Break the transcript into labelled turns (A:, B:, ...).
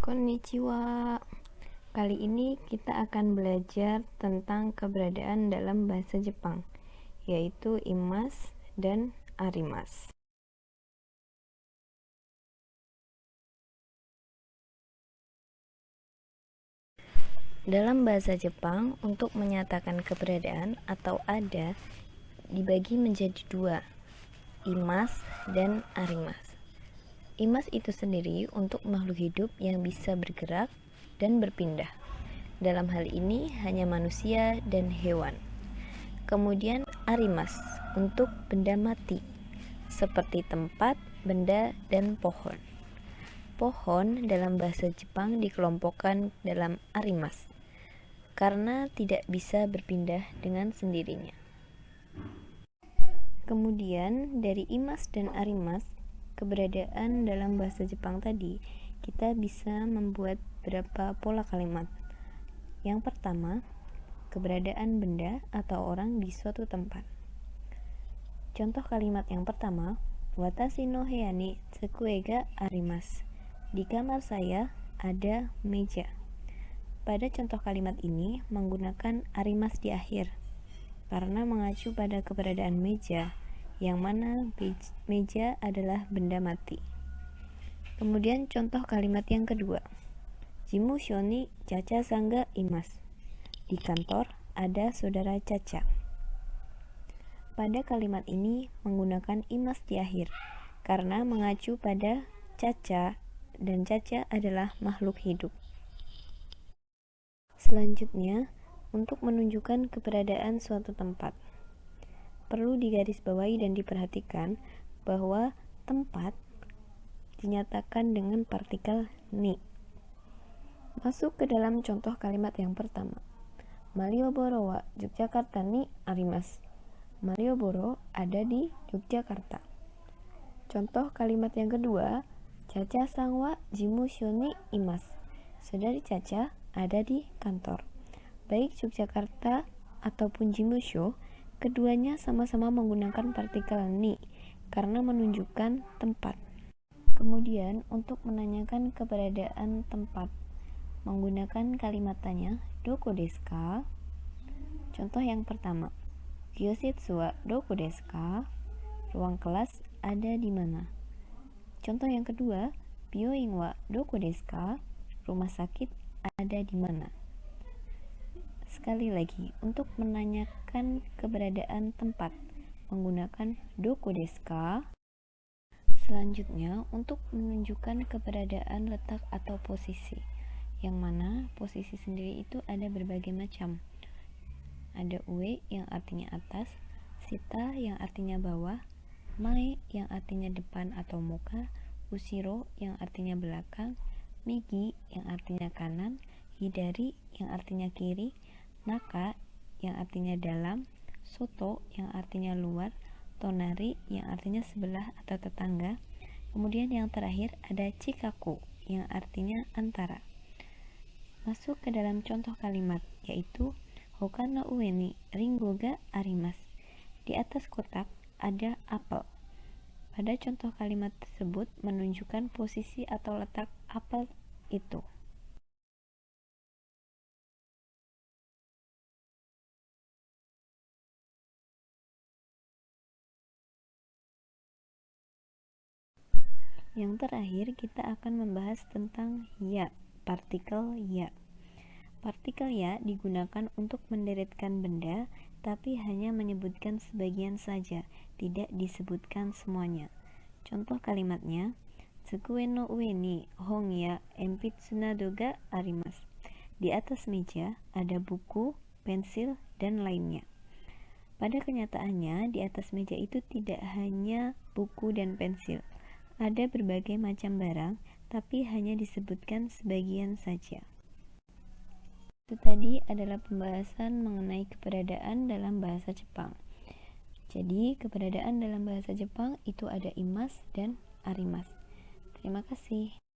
A: Konnichiwa. Kali ini kita akan belajar tentang keberadaan dalam bahasa Jepang, yaitu imas dan arimas. Dalam bahasa Jepang, untuk menyatakan keberadaan atau ada dibagi menjadi dua, imas dan arimas. Imas itu sendiri untuk makhluk hidup yang bisa bergerak dan berpindah. Dalam hal ini hanya manusia dan hewan. Kemudian arimas untuk benda mati, seperti tempat, benda, dan pohon. Pohon dalam bahasa Jepang dikelompokkan dalam arimas, karena tidak bisa berpindah dengan sendirinya. Kemudian dari imas dan arimas, keberadaan dalam bahasa Jepang tadi, kita bisa membuat beberapa pola kalimat. Yang pertama, keberadaan benda atau orang di suatu tempat. Contoh kalimat yang pertama, watashi no heya ni tsukue ga arimasu. Di kamar saya ada meja. Pada contoh kalimat ini menggunakan arimas di akhir, karena mengacu pada keberadaan meja, yang mana meja adalah benda mati. Kemudian contoh kalimat yang kedua, jimusho ni Caca-san ga imasu. Di kantor ada saudara Caca. Pada kalimat ini menggunakan imas di akhir, karena mengacu pada Caca, dan Caca adalah makhluk hidup. Selanjutnya, untuk menunjukkan keberadaan suatu tempat, perlu digarisbawahi dan diperhatikan bahwa tempat dinyatakan dengan partikel ni. Masuk ke dalam contoh kalimat yang pertama, Malioboro wa Yogyakarta ni arimasu. Malioboro ada di Yogyakarta. Contoh kalimat yang kedua, Caca-san wa jimusho ni imasu. Saudari Caca ada di kantor. Baik Yogyakarta ataupun jimusho, keduanya sama-sama menggunakan partikel ni karena menunjukkan tempat. Kemudian untuk menanyakan keberadaan tempat, menggunakan kalimat tanya, doko desu ka? Contoh yang pertama, Kyosetsu wa doko desu ka? Ruang kelas ada di mana? Contoh yang kedua, Byoin wa doko desu ka? Rumah sakit ada di mana? Sekali lagi, untuk menanyakan keberadaan tempat, menggunakan doko desu ka? Selanjutnya, untuk menunjukkan keberadaan letak atau posisi, yang mana posisi sendiri itu ada berbagai macam. Ada ue yang artinya atas, shita yang artinya bawah, mae yang artinya depan atau muka, ushiro yang artinya belakang, migi yang artinya kanan, hidari yang artinya kiri, naka yang artinya dalam, soto yang artinya luar, tonari yang artinya sebelah atau tetangga. Kemudian yang terakhir ada chikaku yang artinya antara. Masuk ke dalam contoh kalimat, yaitu hoka no ue ni ringo ga arimasu. Di atas kotak ada apel. Pada contoh kalimat tersebut menunjukkan posisi atau letak apel itu. Yang terakhir kita akan membahas tentang ya, partikel ya. Partikel ya digunakan untuk menderetkan benda, tapi hanya menyebutkan sebagian saja, tidak disebutkan semuanya. Contoh kalimatnya, tsukue no ue ni hon ya enpitsu nado ga arimasu. Di atas meja ada buku, pensil, dan lainnya. Pada kenyataannya, di atas meja itu tidak hanya buku dan pensil. Ada berbagai macam barang, tapi hanya disebutkan sebagian saja. Itu tadi adalah pembahasan mengenai keberadaan dalam bahasa Jepang. Jadi, keberadaan dalam bahasa Jepang itu ada imas dan arimas. Terima kasih.